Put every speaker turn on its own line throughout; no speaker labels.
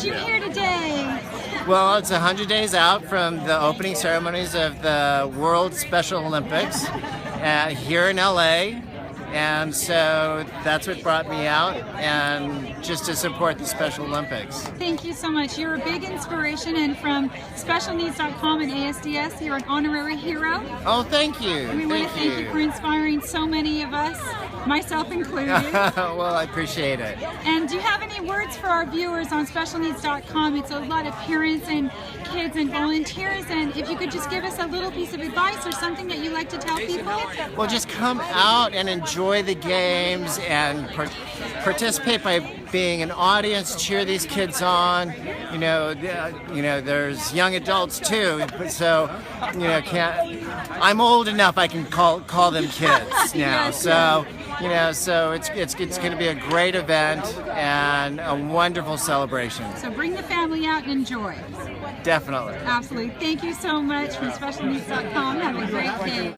brings you here today?
Well, it's 100 days out from the opening ceremonies of the World Special Olympics here in LA. And so that's what brought me out, and just to support the Special Olympics.
Thank you so much. You're a big inspiration, and from specialneeds.com and ASDS, you're an honorary hero.
Oh, thank you.
We want to thank you for inspiring so many of us, myself included.
Well, I appreciate it.
And do you have any words for our viewers on specialneeds.com? It's a lot of parents and kids and volunteers, and if you could just give us a little piece of advice or something that you like to tell people.
Well, just come out and enjoy the games and participate by being an audience. Cheer these kids on. You know, there's young adults too. So, I'm old enough I can call them kids now.
Yes.
So it's going to be a great event and a wonderful celebration.
So bring the family out and enjoy.
Definitely.
Absolutely. Thank you so much from specialneeds.com. Have a great day.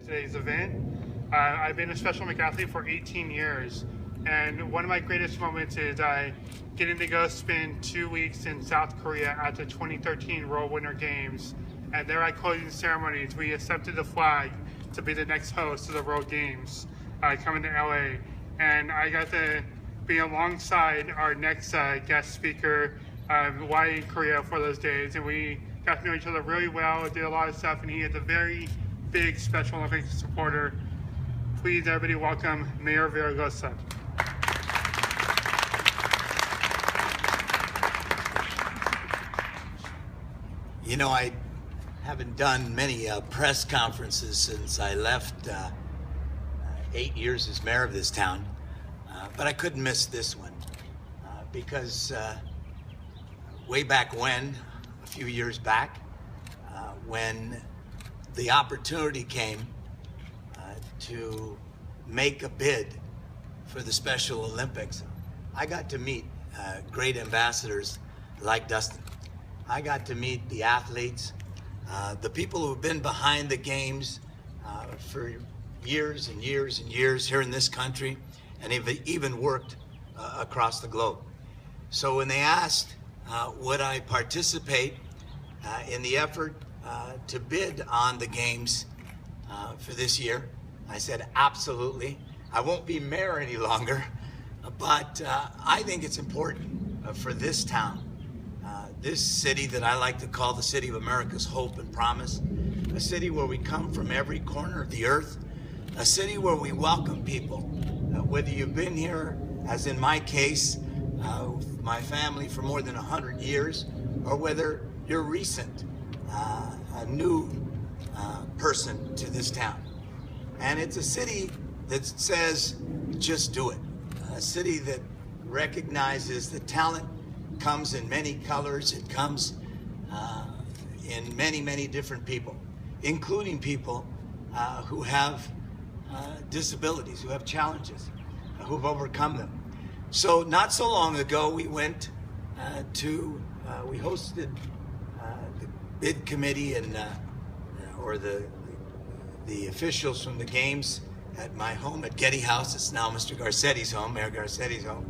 Today's event. I've been a Special Olympic athlete for 18 years, and one of my greatest moments is getting to go spend 2 weeks in South Korea at the 2013 World Winter Games. And there at closing ceremonies, we accepted the flag to be the next host of the World Games coming to LA. And I got to be alongside our next guest speaker, in Korea for those days, and we got to know each other really well, did a lot of stuff, and he is a very big Special Olympics supporter. Please, everybody, welcome Mayor Villaraigosa.
You know, I haven't done many press conferences since I left 8 years as mayor of this town, but I couldn't miss this one because way back when, a few years back, when the opportunity came to make a bid for the Special Olympics, I got to meet great ambassadors like Dustin. I got to meet the athletes, the people who've been behind the games for years and years and years here in this country, and have even worked across the globe. So when they asked would I participate in the effort to bid on the games for this year, I said absolutely. I won't be mayor any longer, but I think it's important for this town, this city that I like to call the city of America's hope and promise, a city where we come from every corner of the earth, a city where we welcome people, whether you've been here, as in my case, my family for more than 100 years, or whether you're recent, a new person to this town. And it's a city that says, just do it. A city that recognizes that talent comes in many colors. It comes in many, many different people, including people who have disabilities, who have challenges, who've overcome them. So not so long ago, we went we hosted the bid committee and or the officials from the games at my home at Getty House. It's now Mr. Garcetti's home, Mayor Garcetti's home,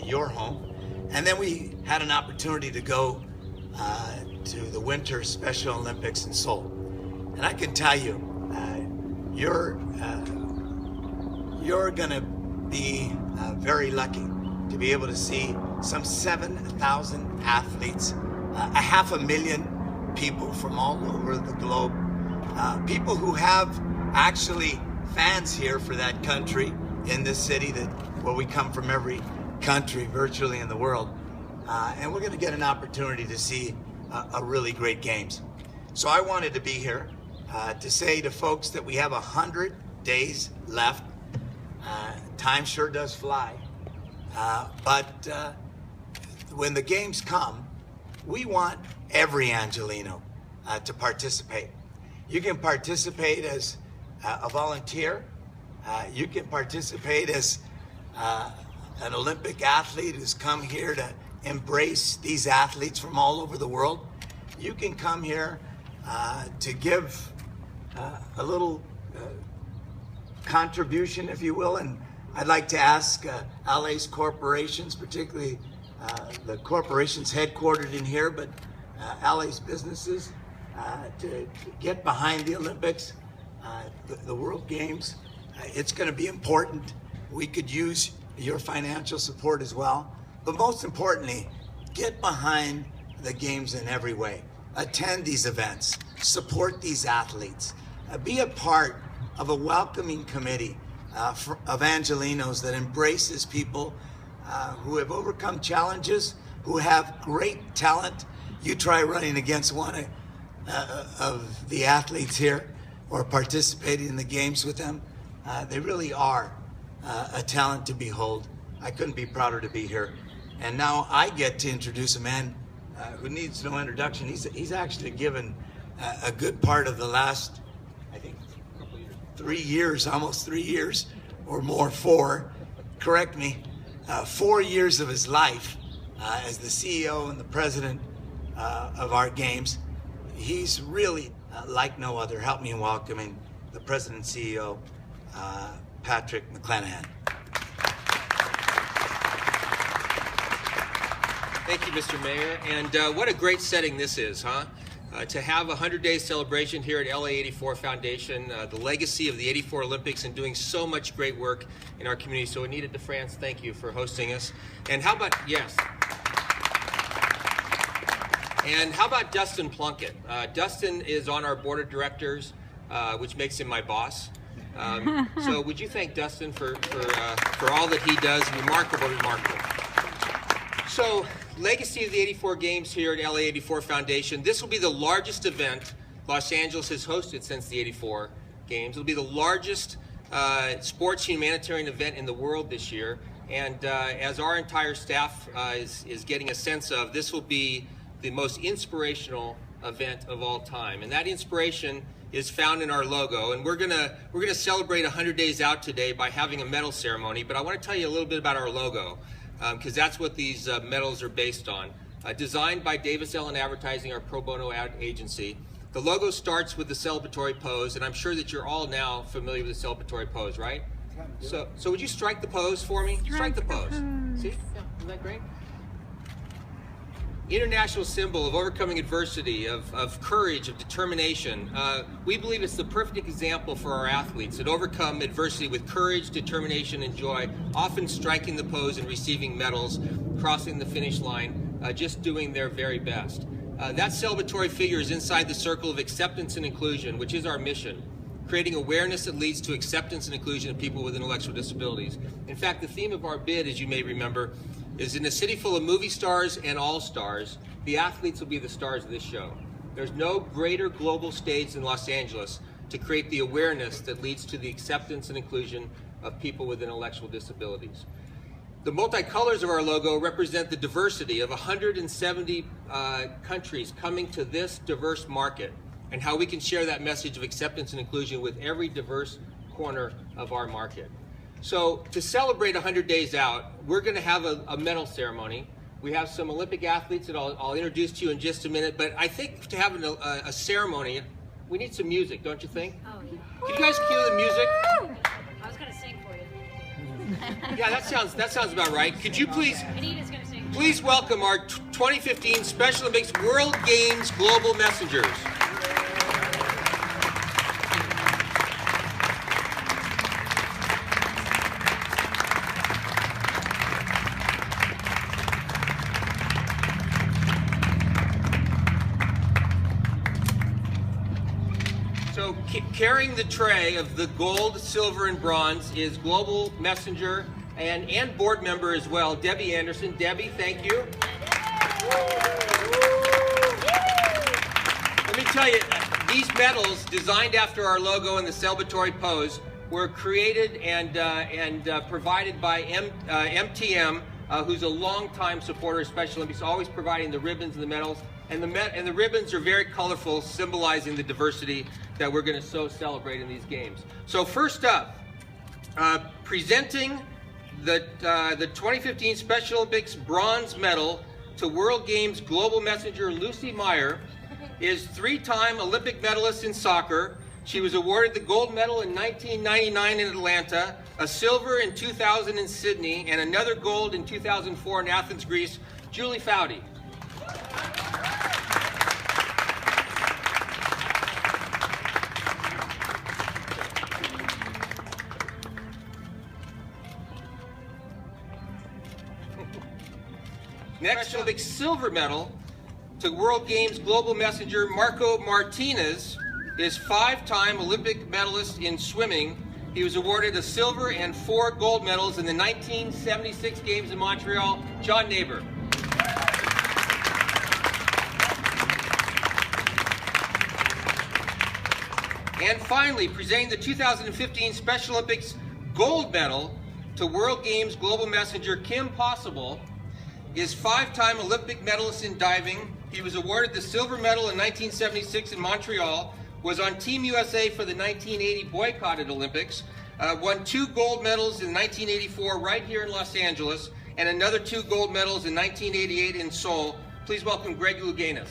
your home. And then we had an opportunity to go to the Winter Special Olympics in Seoul. And I can tell you, you're gonna be very lucky to be able to see some 7,000 athletes, 500,000 people from all over the globe, people who have actually fans here for that country in this city where we come from every country virtually in the world. And we're gonna get an opportunity to see a really great games. So I wanted to be here to say to folks that we have 100 days left. Time sure does fly. But when the games come, we want every Angelino to participate. You can participate as a volunteer. You can participate as an Olympic athlete who's come here to embrace these athletes from all over the world. You can come here to give a little contribution, if you will, and I'd like to ask LA's corporations, particularly the corporations headquartered in here, but LA's businesses, to get behind the Olympics, the World Games. It's going to be important. We could use your financial support as well, but most importantly, get behind the games in every way. Attend these events, support these athletes, be a part of a welcoming committee of Angelenos that embraces people who have overcome challenges, who have great talent. You try running against one of the athletes here or participating in the games with them. They really are a talent to behold. I couldn't be prouder to be here. And now I get to introduce a man who needs no introduction. He's actually given a good part of the last, I think, 3 years, almost 3 years or more, 4, correct me, 4 years of his life as the CEO and the president of our games. He's really like no other. Help me in welcoming the president and CEO, Patrick McClanahan.
Thank you, Mr. Mayor. And what a great setting this is, huh? To have a 100-day celebration here at LA2015 Foundation, the legacy of the '84 Olympics and doing so much great work in our community. So Anita DeFrance, thank you for hosting us. And how about, yes. And how about Dustin Plunkett? Dustin is on our board of directors, which makes him my boss. So would you thank Dustin for all that he does? Remarkable, remarkable. So, legacy of the '84 Games here at LA2015 Foundation. This will be the largest event Los Angeles has hosted since the '84 Games. It'll be the largest sports humanitarian event in the world this year. And as our entire staff is getting a sense of, this will be the most inspirational event of all time. And that inspiration is found in our logo. And we're gonna celebrate 100 days out today by having a medal ceremony. But I want to tell you a little bit about our logo, because that's what these medals are based on. Designed by Davis Ellen Advertising, our pro bono ad agency. The logo starts with the celebratory pose, and I'm sure that you're all now familiar with the celebratory pose, right? So would you strike the pose for me? Strike the pose. See? Isn't that great? International symbol of overcoming adversity, of courage, of determination. We believe it's the perfect example for our athletes that overcome adversity with courage, determination, and joy, often striking the pose and receiving medals, crossing the finish line, just doing their very best. That celebratory figure is inside the circle of acceptance and inclusion, which is our mission, creating awareness that leads to acceptance and inclusion of people with intellectual disabilities. In fact, the theme of our bid, as you may remember, is in a city full of movie stars and all-stars, the athletes will be the stars of this show. There's no greater global stage than Los Angeles to create the awareness that leads to the acceptance and inclusion of people with intellectual disabilities. The multicolors of our logo represent the diversity of 170 countries coming to this diverse market, and how we can share that message of acceptance and inclusion with every diverse corner of our market. So to celebrate 100 days out, we're going to have a medal ceremony. We have some Olympic athletes that I'll introduce to you in just a minute, but I think to have a ceremony, we need some music, don't you think?
Oh, yeah.
Can you guys cue the music?
I was going to sing for you.
Yeah, that sounds about right. Could you please
Anita's going to sing.
please welcome our 2015 Special Olympics World Games Global Messengers. So carrying the tray of the gold, silver, and bronze is Global Messenger and board member as well, Debbie Anderson. Debbie, thank you. Let me tell you, these medals, designed after our logo and the celebratory pose, were created and provided by MTM, who's a longtime supporter of Special Olympics, always providing the ribbons and the medals. And the ribbons are very colorful, symbolizing the diversity that we're going to so celebrate in these games. So first up, presenting the 2015 Special Olympics bronze medal to World Games Global Messenger Lucy Meyer is 3-time Olympic medalist in soccer, She was awarded the gold medal in 1999 in Atlanta, a silver in 2000 in Sydney, and another gold in 2004 in Athens, Greece. Julie Foudy. Next, Olympic silver medal to World Games Global Messenger Marco Martinez is 5-time Olympic medalist in swimming. He was awarded a silver and 4 gold medals in the 1976 Games in Montreal. John Neighbor. And finally, presenting the 2015 Special Olympics gold medal to World Games Global Messenger Kim Possible is 5-time Olympic medalist in diving. He was awarded the silver medal in 1976 in Montreal, was on Team USA for the 1980 boycotted Olympics, won 2 gold medals in 1984 right here in Los Angeles, and another 2 gold medals in 1988 in Seoul. Please welcome Greg Louganis.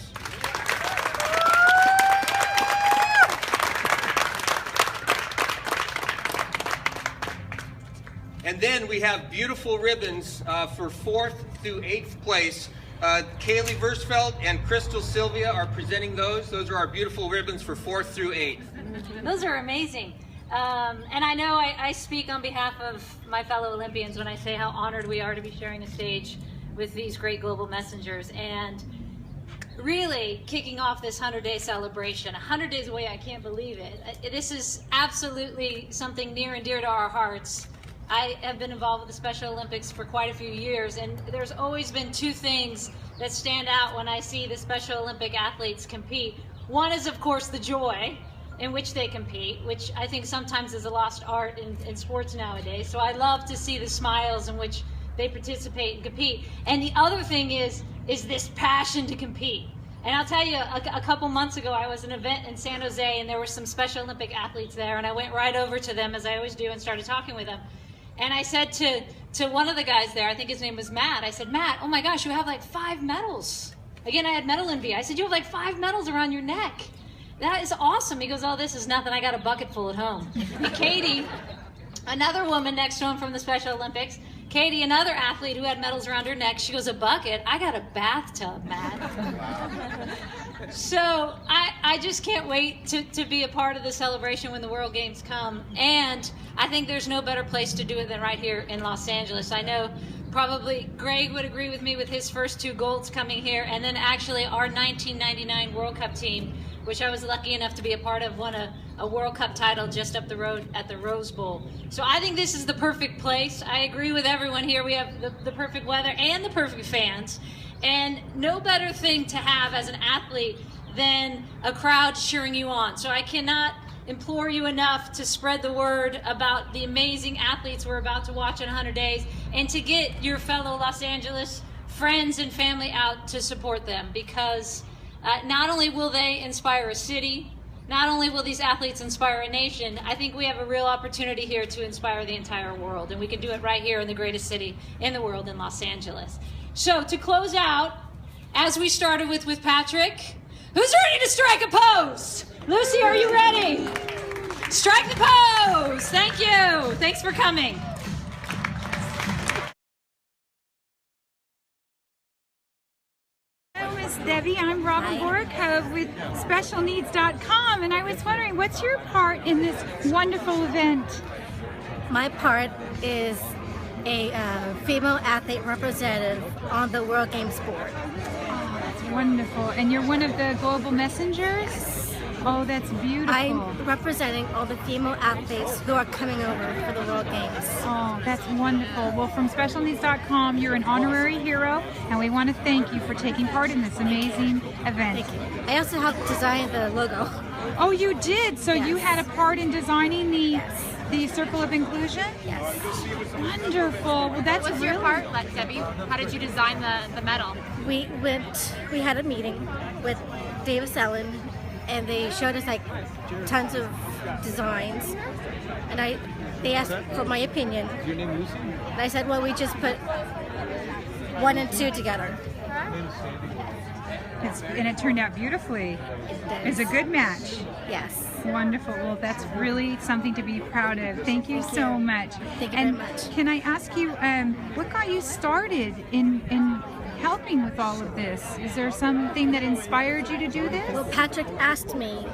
And then we have beautiful ribbons for 4th through 8th place. Kaylee Versfeld and Crystal Sylvia are presenting those. Those are our beautiful ribbons for 4th through 8th.
Those are amazing. And I know I speak on behalf of my fellow Olympians when I say how honored we are to be sharing a stage with these great global messengers. And really kicking off this 100-day celebration. 100 days away, I can't believe it. This is absolutely something near and dear to our hearts. I have been involved with the Special Olympics for quite a few years, and there's always been 2 things that stand out when I see the Special Olympic athletes compete. One is, of course, the joy in which they compete, which I think sometimes is a lost art in sports nowadays. So I love to see the smiles in which they participate and compete. And the other thing is this passion to compete. And I'll tell you, a couple months ago, I was at an event in San Jose, and there were some Special Olympic athletes there, and I went right over to them, as I always do, and started talking with them. And I said to one of the guys there, I think his name was Matt, I said, Matt, oh my gosh, you have like 5 medals. Again, I had medal envy. I said, you have like 5 medals around your neck. That is awesome. He goes, oh, this is nothing. I got a bucket full at home. And Katie, another woman next to him from the Special Olympics, Katie, another athlete who had medals around her neck, she goes, a bucket? I got a bathtub, Matt. So I just can't wait to be a part of the celebration when the World Games come. And I think there's no better place to do it than right here in Los Angeles. I know probably Greg would agree with me with his first 2 golds coming here. And then actually our 1999 World Cup team, which I was lucky enough to be a part of, won a World Cup title just up the road at the Rose Bowl. So I think this is the perfect place. I agree with everyone here. We have the perfect weather and the perfect fans. And no better thing to have as an athlete than a crowd cheering you on. So I cannot implore you enough to spread the word about the amazing athletes we're about to watch in 100 days, and to get your fellow Los Angeles friends and family out to support them, because not only will they inspire a city, not only will these athletes inspire a nation, I think we have a real opportunity here to inspire the entire world, and we can do it right here in the greatest city in the world, in Los Angeles. So to close out, as we started with Patrick, who's ready to strike a pose? Lucy, are you ready? Strike the pose. Thank you. Thanks for coming.
Hello, Miss Debbie. I'm Robin Borikov with SpecialNeeds.com, and I was wondering, what's your part in this wonderful event?
My part is a female athlete representative on the World Games board.
Oh, that's wonderful. And you're one of the global messengers? Oh, that's beautiful.
I'm representing all the female athletes who are coming over for the World Games.
Oh, that's wonderful. Well, from SpecialNeeds.com, you're an honorary hero, and we want to thank you for taking part in this amazing event.
Thank you. I also helped design the logo.
Oh, you did? So
Yes.
you had a part in designing the Circle of Inclusion?
Yes.
Wonderful. Well, that's
What's
really...
your part, Debbie? How did you design the medal?
We had a meeting with Davis Ellen, and they showed us like tons of designs, and they asked for my opinion.
Your name Lucy?
And I said, well, we just put 1 and 2 together.
And it turned out beautifully. It's a good match.
Yes.
Wonderful. Well, that's really something to be proud of. Thank you so much.
Thank you
and
very much.
Can I ask you, what got you started in helping with all of this? Is there something that inspired you to do this?
Well, Patrick asked me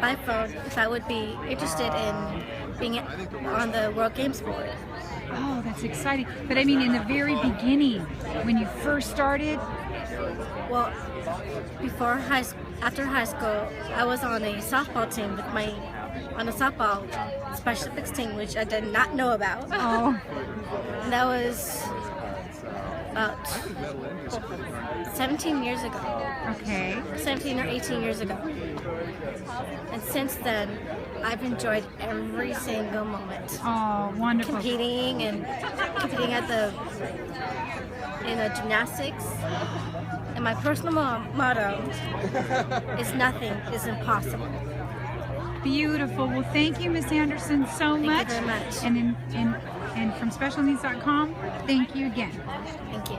by phone if I would be interested in being on the World Games Board.
Oh, that's exciting. But I mean, in the very beginning, when you first started?
Well, after high school, I was on a softball team on a softball special team, which I did not know about.
Oh.
And that was about 17 years ago.
Okay.
17 or 18 years ago. And since then, I've enjoyed every single moment.
Oh, wonderful.
Competing at gymnastics. And my personal motto is nothing is impossible.
Beautiful. Well, thank you, Miss Anderson, so much.
Thank you very much.
And from specialneeds.com, thank you again.
Thank you.